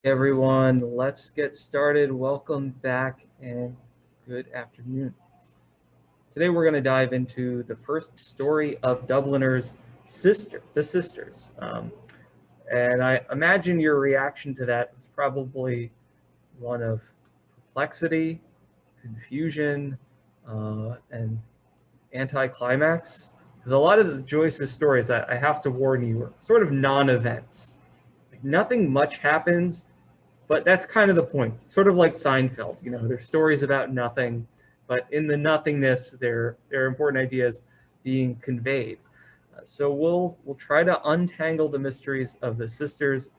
Everyone, let's get started. Welcome back and good afternoon. Today we're going to dive into the first story of Dubliner's The Sisters. And I imagine your reaction to that was probably one of perplexity, confusion, and anticlimax. Because a lot of Joyce's stories, I have to warn you, are sort of non-events. Like nothing much happens, but that's kind of the point. Sort of like Seinfeld, there's stories about nothing, but in the nothingness, there are important ideas being conveyed. So we'll try to untangle the mysteries of the sisters.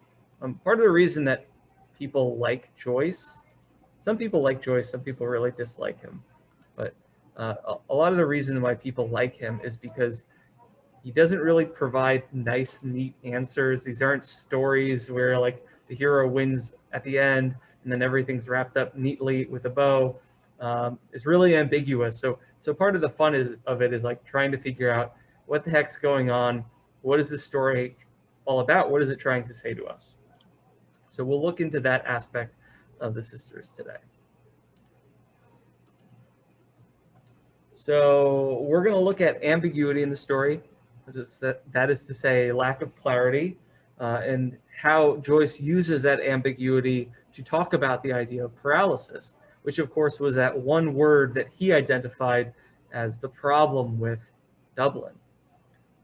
Part of the reason that people like Joyce, some people like Joyce, some people really dislike him, but a lot of the reason why people like him is because he doesn't really provide nice, neat answers. These aren't stories where like the hero wins at the end and then everything's wrapped up neatly with a bow. It's really ambiguous. So part of the fun of it is like trying to figure out what the heck's going on. What is this story all about? What is it trying to say to us? So we'll look into that aspect of the sisters today. So we're going to look at ambiguity in the story. That is to say, lack of clarity, and how Joyce uses that ambiguity to talk about the idea of paralysis, which of course was that one word that he identified as the problem with Dublin.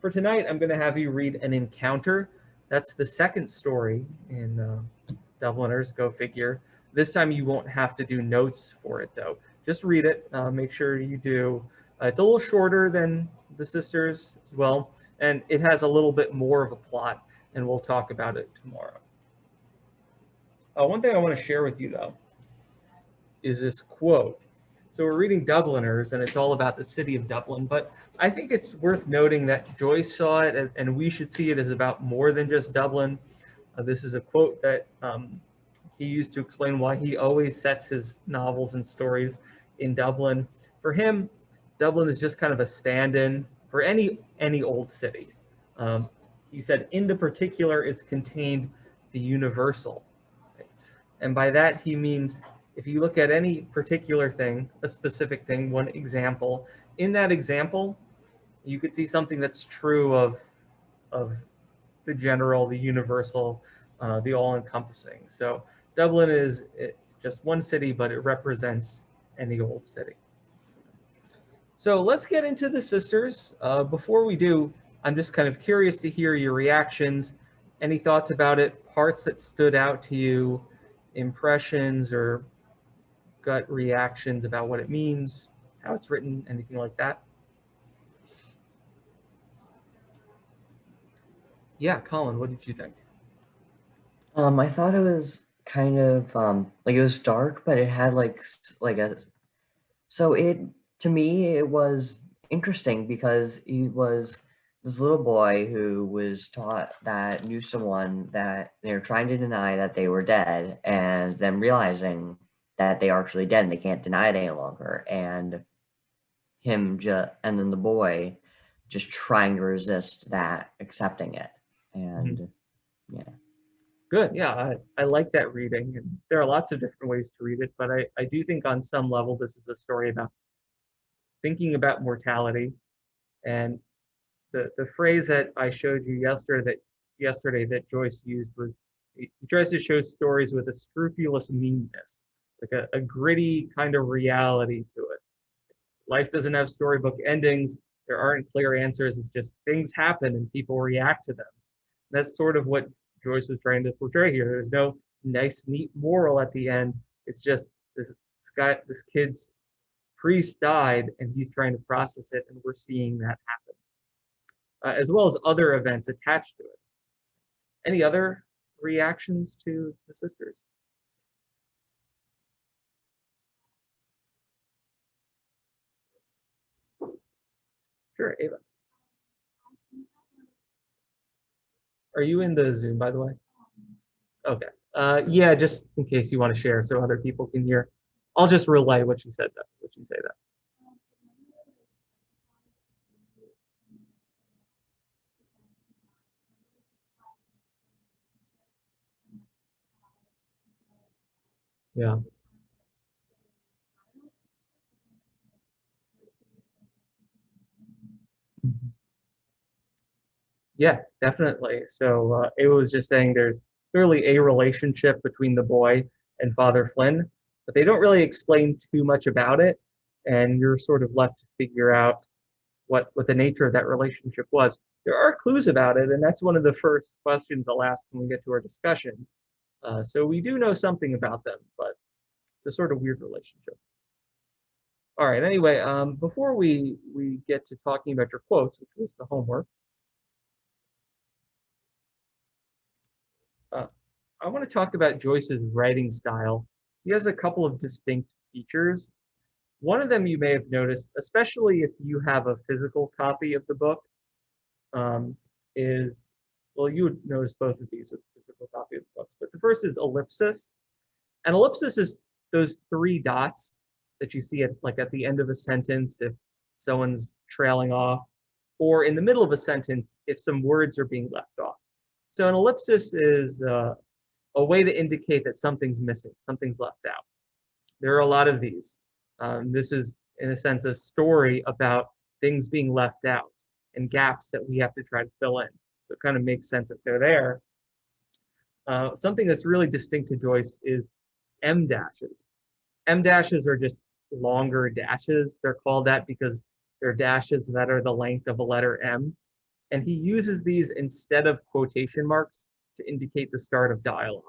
For tonight, I'm going to have you read an encounter. That's the second story in Dubliners, go figure. This time you won't have to do notes for it though. Just read it, make sure you do. It's a little shorter than the sisters as well, and it has a little bit more of a plot, and we'll talk about it tomorrow. One thing I want to share with you though is this quote. So we're reading Dubliners, and it's all about the city of Dublin, but I think it's worth noting that Joyce saw it, and we should see it as about more than just Dublin. This is a quote that he used to explain why he always sets his novels and stories in Dublin. For him, Dublin is just kind of a stand-in for any old city. He said, in the particular is contained the universal. And by that, he means if you look at any particular thing, a specific thing, one example, in that example, you could see something that's true of the general, the universal, the all-encompassing. So Dublin is just one city, but it represents any old city. So let's get into the sisters. Before we do, I'm just kind of curious to hear your reactions. Any thoughts about it? Parts that stood out to you? Impressions or gut reactions about what it means, how it's written, anything like that? Yeah, Colin, what did you think? I thought it was kind of like it was dark, but it had like a so it to me it was interesting because he was this little boy who was taught that knew someone that they're trying to deny that they were dead, and then realizing that they are actually dead and they can't deny it any longer, and and then the boy just trying to resist that, accepting it, Mhm. and yeah. Good. Yeah, I like that reading. And there are lots of different ways to read it, but I do think on some level this is a story about thinking about mortality. And the phrase that I showed you yesterday that Joyce used was he tries to show stories with a scrupulous meanness, like a gritty kind of reality to it. Life doesn't have storybook endings. There aren't clear answers. It's just things happen and people react to them. That's sort of what Joyce was trying to portray here. There's no nice, neat moral at the end. It's just this kid's priest died, and he's trying to process it, and we're seeing that happen, as well as other events attached to it. Any other reactions to the sisters? Sure, Ava. Are you in the Zoom, by the way? Okay. Yeah, just in case you want to share so other people can hear. I'll just relay what you said. What you say that. Yeah. Yeah, definitely. So it was just saying there's clearly a relationship between the boy and Father Flynn, but they don't really explain too much about it, and you're sort of left to figure out what the nature of that relationship was. There are clues about it, and that's one of the first questions I'll ask when we get to our discussion. So we do know something about them, but it's a sort of weird relationship. All right. Anyway, before we get to talking about your quotes, which was the homework, uh, I want to talk about Joyce's writing style. He has a couple of distinct features. One of them you may have noticed, especially if you have a physical copy of the book, um, is, well, you would notice both of these with a physical copy of the books, but the first is ellipsis. An ellipsis is those three dots that you see at the end of a sentence if someone's trailing off, or in the middle of a sentence if some words are being left off. So an ellipsis is a way to indicate that something's missing, something's left out. There are a lot of these. This is, in a sense, a story about things being left out and gaps that we have to try to fill in. So it kind of makes sense that they're there. Something that's really distinct to Joyce is M dashes. M dashes are just longer dashes. They're called that because they're dashes that are the length of a letter M. And he uses these instead of quotation marks to indicate the start of dialogue.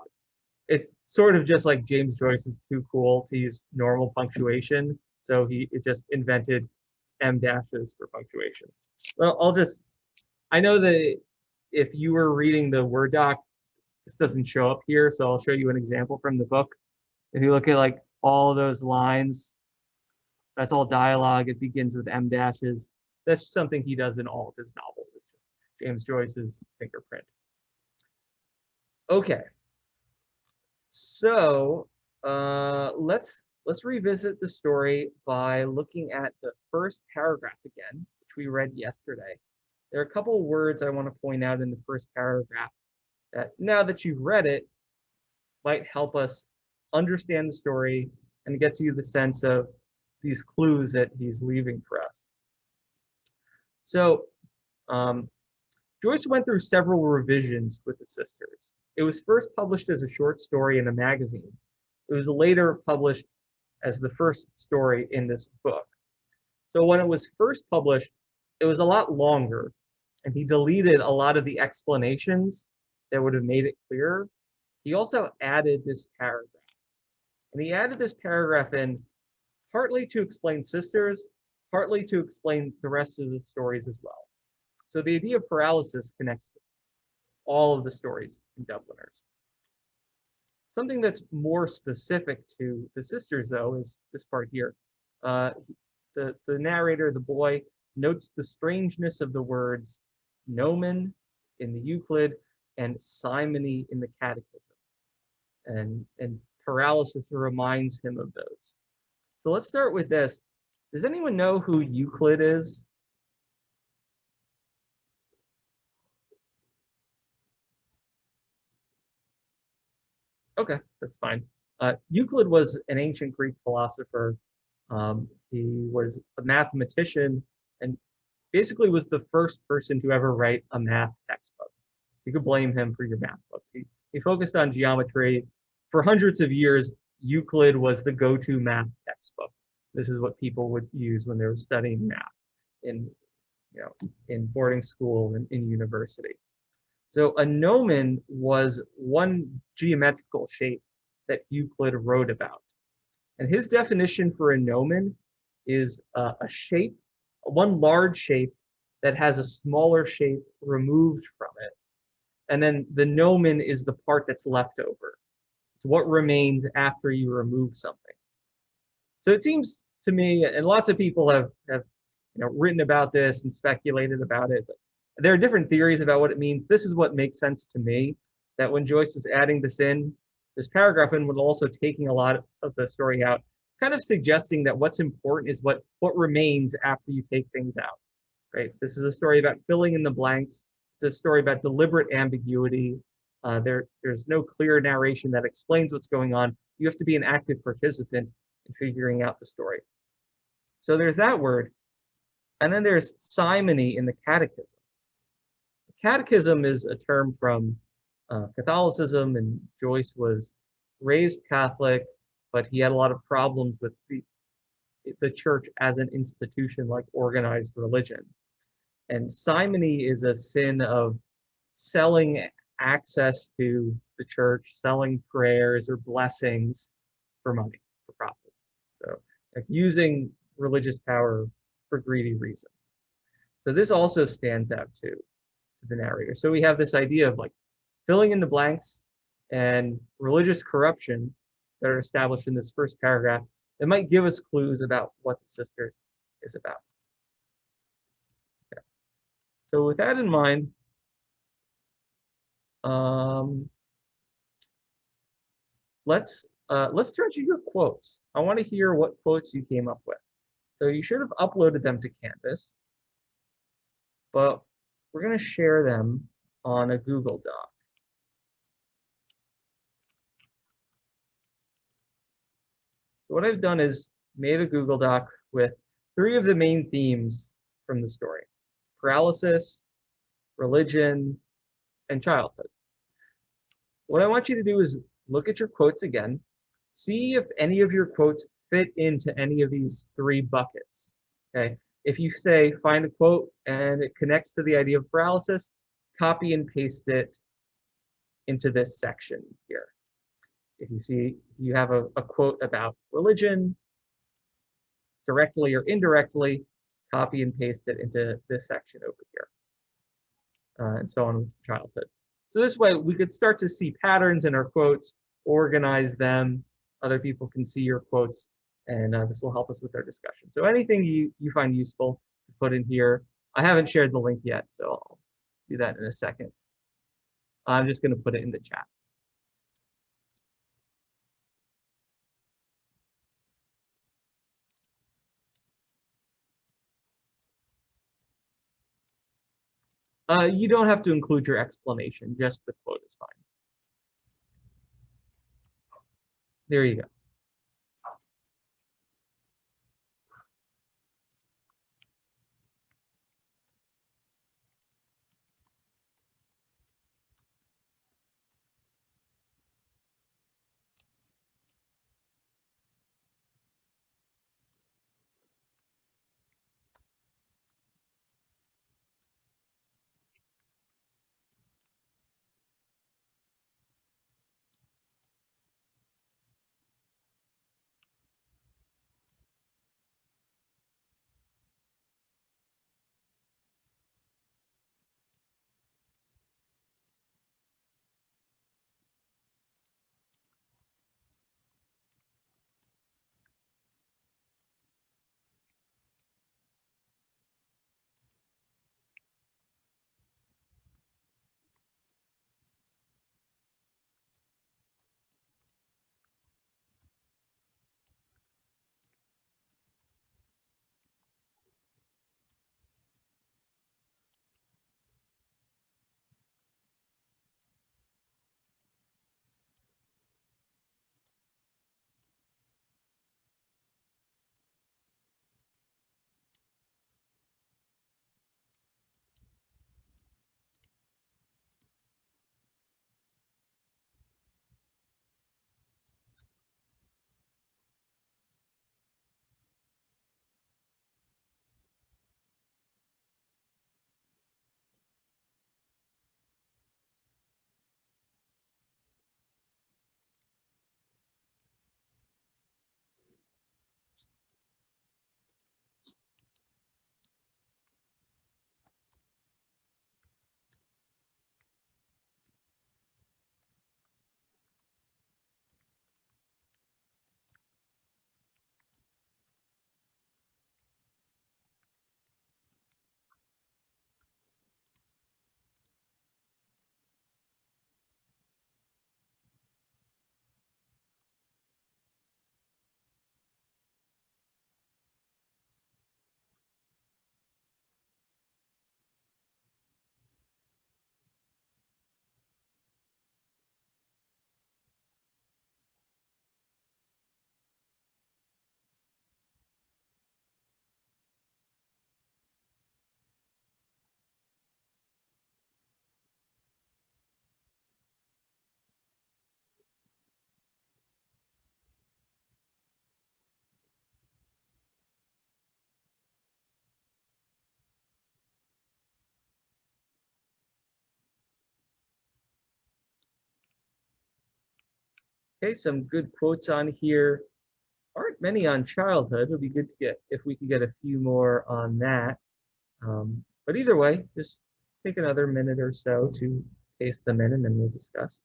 It's sort of just like James Joyce is too cool to use normal punctuation, so he just invented M dashes for punctuation. Well, I know that if you were reading the Word doc, this doesn't show up here, so I'll show you an example from the book. If you look at like all of those lines, that's all dialogue. It begins with M dashes. That's something he does in all of his novels. It's just James Joyce's fingerprint. Okay, so let's revisit the story by looking at the first paragraph again, which we read yesterday. There are a couple of words I want to point out in the first paragraph that, now that you've read it, might help us understand the story and gets you the sense of these clues that he's leaving for us. So Joyce went through several revisions with the sisters. It was first published as a short story in a magazine. It was later published as the first story in this book. So when it was first published, it was a lot longer, and he deleted a lot of the explanations that would have made it clearer. He also added this paragraph. And he added this paragraph in partly to explain sisters, partly to explain the rest of the stories as well. So the idea of paralysis connects all of the stories in Dubliners. Something that's more specific to the sisters, though, is this part here. The narrator, the boy, notes the strangeness of the words gnomon in the Euclid and simony in the Catechism. And paralysis reminds him of those. So let's start with this. Does anyone know who Euclid is? Okay, that's fine. Euclid was an ancient Greek philosopher. He was a mathematician and basically was the first person to ever write a math textbook. You could blame him for your math books. He focused on geometry. For hundreds of years, Euclid was the go-to math textbook. This is what people would use when they were studying math in boarding school and in university. So a gnomon was one geometrical shape that Euclid wrote about. And his definition for a gnomon is a shape, one large shape that has a smaller shape removed from it. And then the gnomon is the part that's left over. It's what remains after you remove something. So it seems to me, and lots of people have written about this and speculated about it, but there are different theories about what it means. This is what makes sense to me, that when Joyce was adding this paragraph in, was also taking a lot of the story out, kind of suggesting that what's important is what remains after you take things out, right? This is a story about filling in the blanks. It's a story about deliberate ambiguity. There's no clear narration that explains what's going on. You have to be an active participant in figuring out the story. So there's that word. And then there's simony in the catechism. The catechism is a term from Catholicism, and Joyce was raised Catholic, but he had a lot of problems with the church as an institution, like organized religion. And simony is a sin of selling access to the church, selling prayers or blessings for money, for profit. So like using religious power for greedy reasons. So this also stands out too to the narrator. So we have this idea of like filling in the blanks and religious corruption that are established in this first paragraph that might give us clues about what the Sisters is about. Okay. So with that in mind, let's turn to your quotes. I want to hear what quotes you came up with. So you should have uploaded them to Canvas, but we're going to share them on a Google Doc. So what I've done is made a Google Doc with 3 of the main themes from the story: paralysis, religion, and childhood. What I want you to do is look at your quotes again, see if any of your quotes fit into any of these 3 buckets. Okay. If you say find a quote and it connects to the idea of paralysis, copy and paste it into this section here. If you see you have a quote about religion, directly or indirectly, copy and paste it into this section over here, and so on with childhood. So this way we could start to see patterns in our quotes, organize them. Other people can see your quotes, and this will help us with our discussion. So anything you find useful to put in here. I haven't shared the link yet, so I'll do that in a second. I'm just going to put it in the chat. You don't have to include your explanation, just the quote is fine. There you go. Okay, some good quotes on here. Aren't many on childhood. It would be good to get if we could get a few more on that. But either way, just take another minute or so to paste them in and then we'll discuss.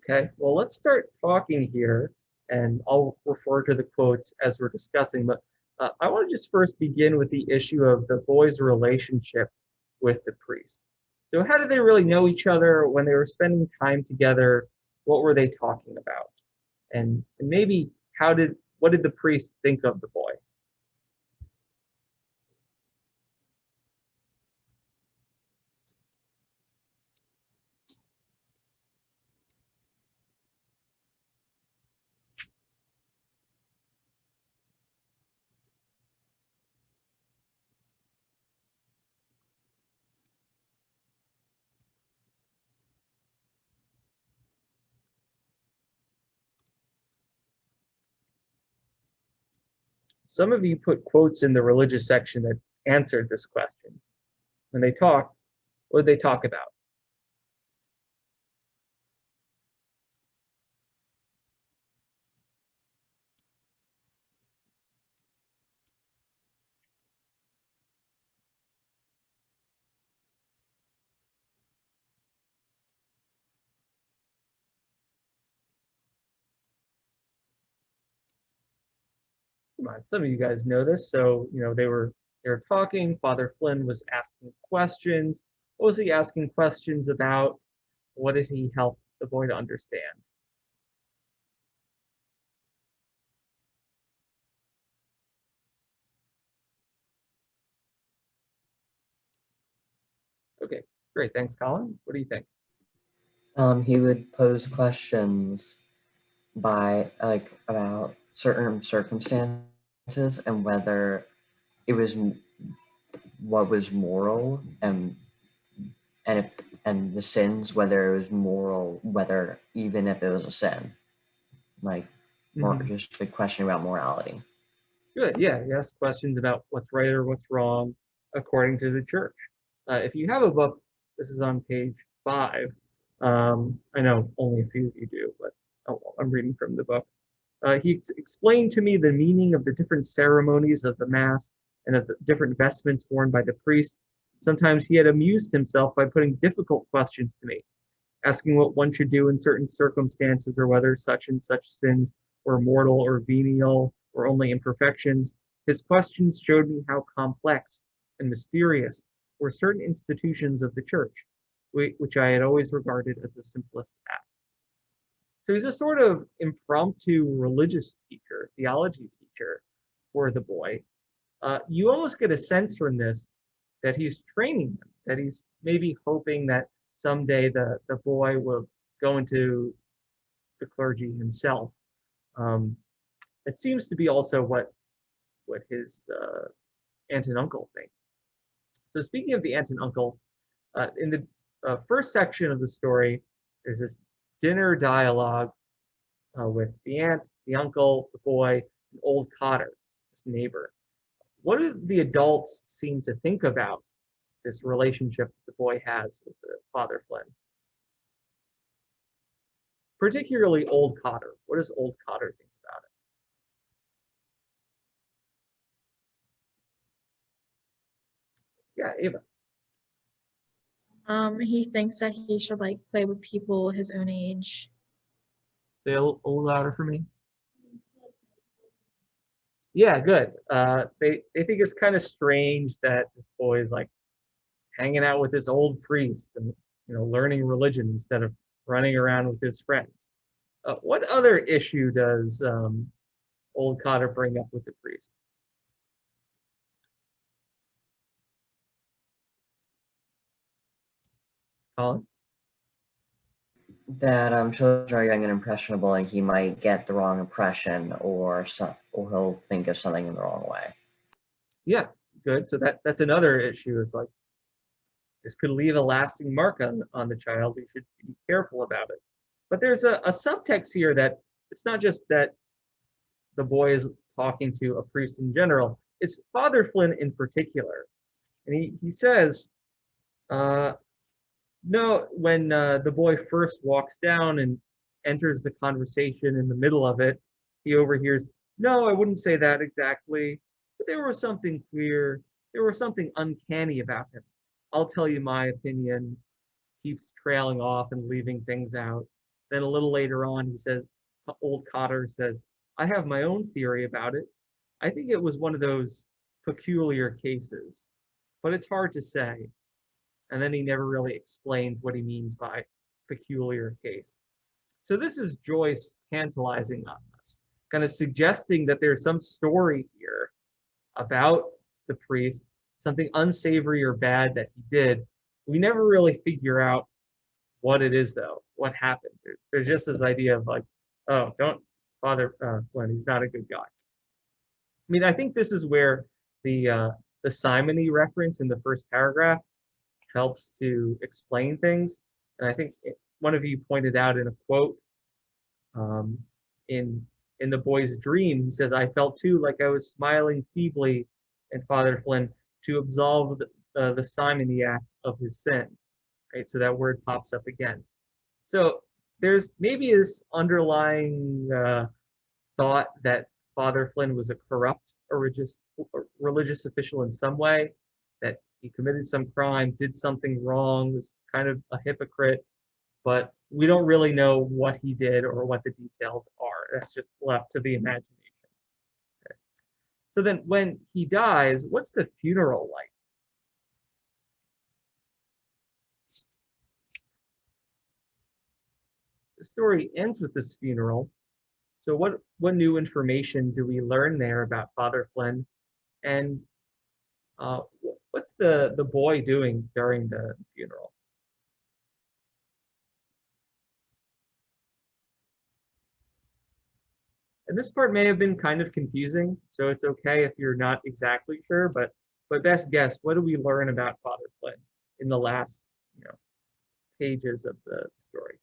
Okay, well, let's start talking here, and I'll refer to the quotes as we're discussing. But I want to just first begin with the issue of the boy's relationship with the priest. So, how did they really know each other when they were spending time together? What were they talking about? And maybe what did the priest think of the boy? Some of you put quotes in the religious section that answered this question. When they talk, what did they talk about? Come on, some of you guys know this. So, they were talking. Father Flynn was asking questions. What was he asking questions about? What did he help the boy to understand? Okay, great. Thanks, Colin. What do you think? He would pose questions by about certain circumstances and whether it was what was moral and if, and the sins, whether it was moral, whether even if it was a sin, like more Mhm. just a question about morality. Good. Yeah, he asked questions about what's right or what's wrong according to the church. If you have a book, this is on page 5. I know only a few of you do, but I'm reading from the book. He explained to me the meaning of the different ceremonies of the Mass and of the different vestments worn by the priest. Sometimes he had amused himself by putting difficult questions to me, asking what one should do in certain circumstances or whether such and such sins were mortal or venial or only imperfections. His questions showed me how complex and mysterious were certain institutions of the church, which I had always regarded as the simplest act. So he's a sort of impromptu religious teacher, theology teacher for the boy. You almost get a sense from this that he's training him, that he's maybe hoping that someday the boy will go into the clergy himself. Um, it seems to be also what his aunt and uncle think. So speaking of the aunt and uncle, in the first section of the story, there's this dinner dialogue with the aunt, the uncle, the boy, and old Cotter, his neighbor. What do the adults seem to think about this relationship the boy has with the Father Flynn? Particularly old Cotter. What does old Cotter think about it? Yeah, Ava. He thinks that he should like play with people his own age. Say a little louder for me. Yeah, good. They think it's kind of strange that this boy is like hanging out with this old priest and learning religion instead of running around with his friends. What other issue does old Cotter bring up with the priest? Colin? That children are young and impressionable, and he might get the wrong impression, or he'll think of something in the wrong way. Yeah, good. So that's another issue. Is like this could leave a lasting mark on the child. You should be careful about it. But there's a subtext here that it's not just that the boy is talking to a priest in general. It's Father Flynn in particular. And he says, no, when the boy first walks down and enters the conversation in the middle of it, he overhears, no, I wouldn't say that exactly, but there was something queer. There was something uncanny about him. I'll tell you my opinion. Keeps trailing off and leaving things out. Then a little later on, he says, old Cotter says, I have my own theory about it. I think it was one of those peculiar cases, but it's hard to say. And then he never really explains what he means by peculiar case. So this is Joyce tantalizing us, kind of suggesting that there's some story here about the priest, something unsavory or bad that he did. We never really figure out what it is, though, what happened. There's just this idea of like, oh, don't bother Flynn, he's not a good guy. I mean, I think this is where the simony reference in the first paragraph helps to explain things. And I think one of you pointed out in a quote um, in the boy's dream, he says, I felt too like I was smiling feebly in Father Flynn to absolve the simoniac of his sin. Right, so that word pops up again. So there's maybe this underlying thought that Father Flynn was a corrupt religious official in some way, that he committed some crime, did something wrong, was kind of a hypocrite, but we don't really know what he did or what the details are. That's just left to the imagination. Okay. So then when he dies, what's the funeral like? The story ends with this funeral. So what new information do we learn there about Father Flynn? And what's the boy doing during the funeral? And this part may have been kind of confusing, so it's okay if you're not exactly sure, but best guess, what do we learn about Father Flynn in the last pages of the story?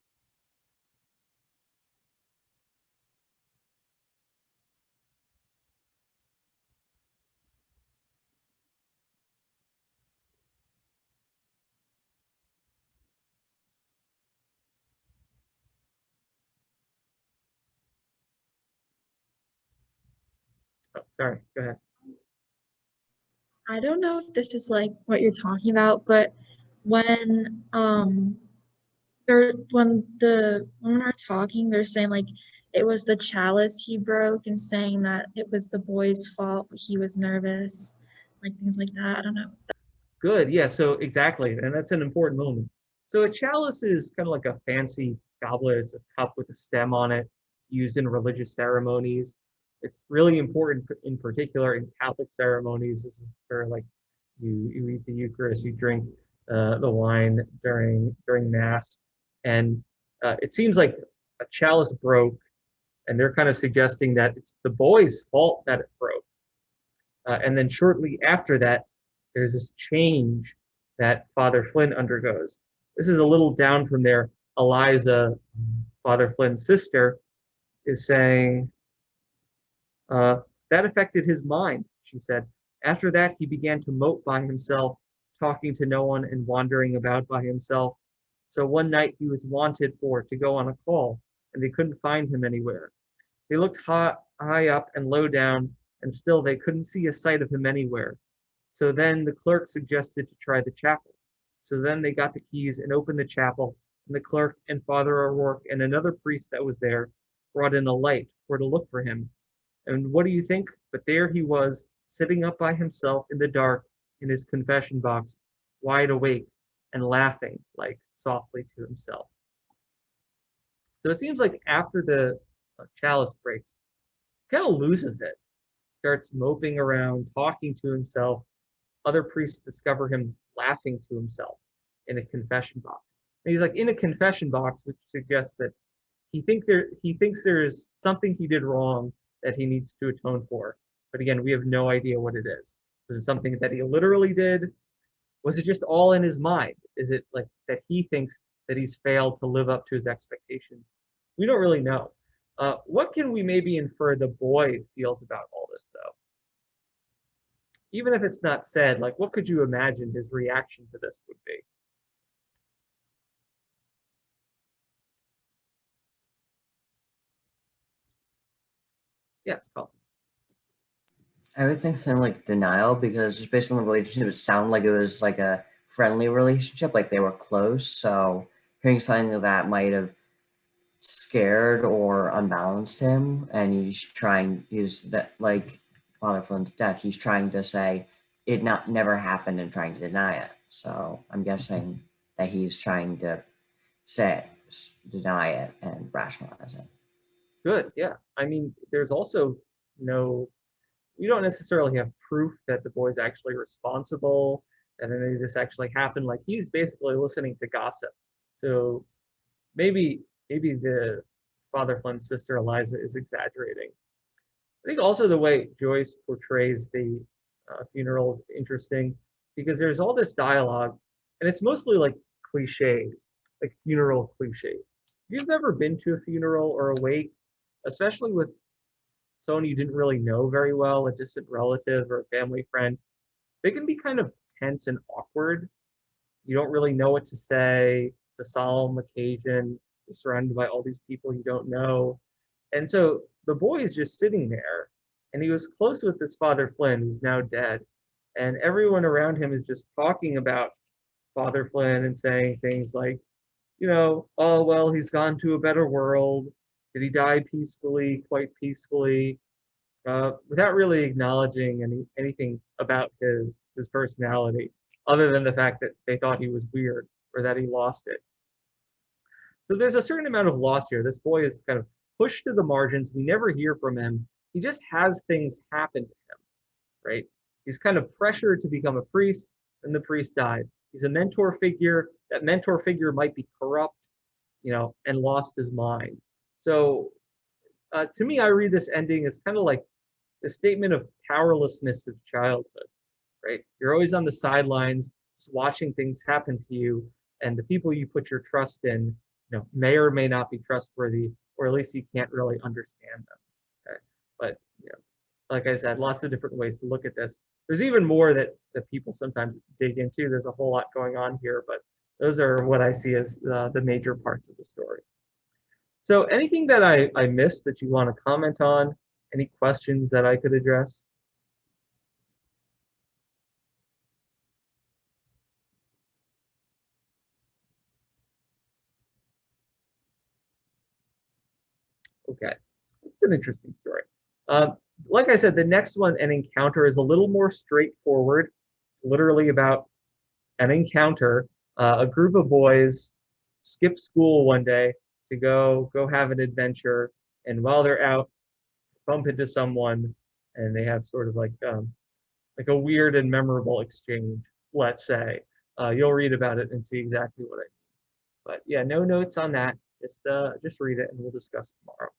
Oh, sorry, go ahead. I don't know if this is like what you're talking about, but when when the women are talking, they're saying like it was the chalice he broke and saying that it was the boy's fault, but he was nervous, like things like that. I don't know. Good, yeah, so exactly, and that's an important moment. So a chalice is kind of like a fancy goblet. It's a cup with a stem on it. It's used in religious ceremonies. It's really important in particular in Catholic ceremonies. This is where like you eat the Eucharist, you drink the wine during Mass, and it seems like a chalice broke, and they're kind of suggesting that it's the boy's fault that it broke. And then shortly after that, there's this change that Father Flynn undergoes. This is a little down from there. Eliza, Father Flynn's sister, is saying, that affected his mind, she said. After that, he began to mope by himself, talking to no one and wandering about by himself. So one night he was wanted for to go on a call, and they couldn't find him anywhere. They looked high up and low down, and still they couldn't see a sight of him anywhere. So then the clerk suggested to try the chapel. So then they got the keys and opened the chapel, and the clerk and Father O'Rourke and another priest that was there brought in a light for to look for him. And what do you think? But there he was, sitting up by himself in the dark in his confession box, wide awake and laughing like softly to himself. So it seems like after the chalice breaks, he kind of loses it, starts moping around, talking to himself. Other priests discover him laughing to himself in a confession box. And he's like in a confession box, which suggests that he thinks there's something he did wrong that he needs to atone for. But again, we have no idea what it is. Was it something that he literally did? Was it just all in his mind? Is it like that he thinks that he's failed to live up to his expectations? We don't really know. What can we maybe infer the boy feels about all this, though? Even if it's not said, like, what could you imagine his reaction to this would be? Yes, Colin. I would think something like denial, because just based on the relationship, it sounded like it was like a friendly relationship, like they were close. So hearing something like that might have scared or unbalanced him, and he's that like Father Flynn's death. He's trying to say it not never happened and trying to deny it. So I'm guessing that he's trying to say deny it and rationalize it. Good, yeah. I mean, there's also no, we don't necessarily have proof that the boy's actually responsible, that any of this actually happened. Like he's basically listening to gossip. So maybe the Father Flynn's sister Eliza is exaggerating. I think also the way Joyce portrays the funeral is interesting because there's all this dialogue, and it's mostly like cliches, like funeral cliches. If you've ever been to a funeral or a wake, especially with someone you didn't really know very well, a distant relative or a family friend, they can be kind of tense and awkward. You don't really know what to say. It's a solemn occasion. You're surrounded by all these people you don't know. And so the boy is just sitting there, and he was close with his father Flynn, who's now dead. And everyone around him is just talking about Father Flynn and saying things like, oh, well, he's gone to a better world. Did he die peacefully, quite peacefully, without really acknowledging anything about his personality, other than the fact that they thought he was weird or that he lost it. So there's a certain amount of loss here. This boy is kind of pushed to the margins. We never hear from him. He just has things happen to him, right? He's kind of pressured to become a priest, and the priest died. He's a mentor figure. That mentor figure might be corrupt, and lost his mind. So to me, I read this ending as kind of like the statement of powerlessness of childhood, right? You're always on the sidelines, just watching things happen to you, and the people you put your trust in, may or may not be trustworthy, or at least you can't really understand them. Okay? But like I said, lots of different ways to look at this. There's even more that people sometimes dig into. There's a whole lot going on here, but those are what I see as the major parts of the story. So anything that I missed that you want to comment on? Any questions that I could address? Okay, it's an interesting story. Like I said, the next one, An Encounter, is a little more straightforward. It's literally about an encounter. A group of boys skip school one day to go have an adventure, and while they're out, bump into someone, and they have sort of like a weird and memorable exchange. Let's say you'll read about it and see exactly what I mean. But yeah, no notes on that. Just read it, and we'll discuss tomorrow.